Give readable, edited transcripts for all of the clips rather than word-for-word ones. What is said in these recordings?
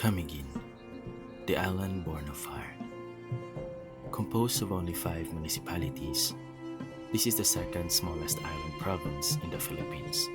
Camiguin, the island born of fire. Composed of only 5 municipalities, this is the second smallest island province in the Philippines.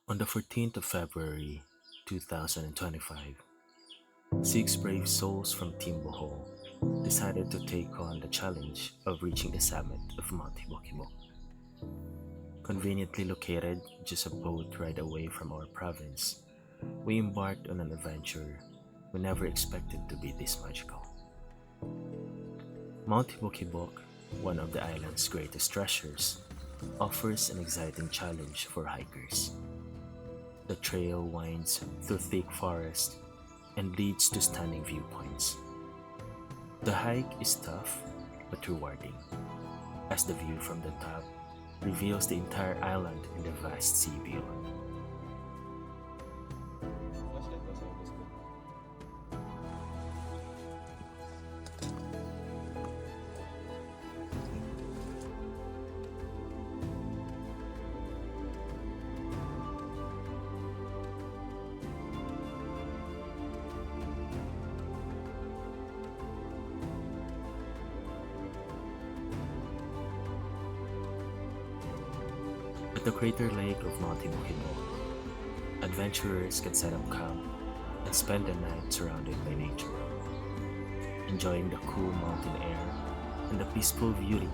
On the 14th of February 2025, 6 brave souls from Team Bohol decided to take on the challenge of reaching the summit of Mount Hibok-Hibok. Conveniently located just a boat ride away from our province, we embarked on an adventure we never expected to be this magical. Mount Hibok-Hibok, one of the island's greatest treasures, offers an exciting challenge for hikers. The trail winds through thick forest and leads to stunning viewpoints. The hike is tough but rewarding, as the view from the top reveals the entire island and the vast sea beyond. At the crater lake of Mount Hibok-Hibok, adventurers can set up camp and spend the night surrounded by nature, enjoying the cool mountain air and the peaceful beauty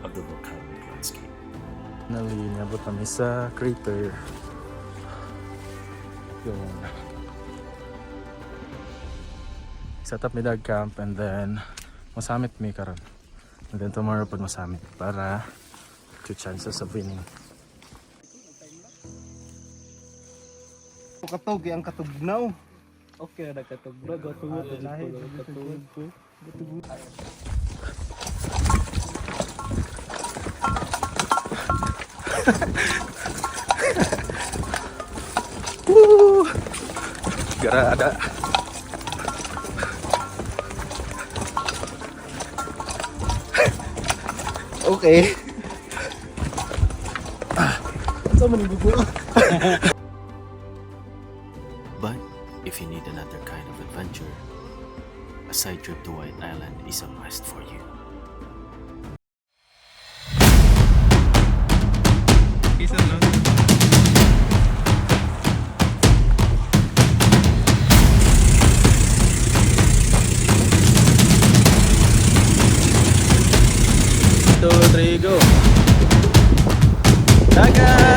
of the volcanic landscape. Nabot kami sa crater. Yung set up mi dag camp and then masamit mi karon. And then tomorrow pag masamit para to chances of winning. Katog ang katugnaw. Okay, ada katugnaw, gatugnaw, gatugnaw. Garada. Okay. Sa manigugo. But if you need another kind of adventure, a side trip to White Island is a must for you. Two, three, go. Dagat!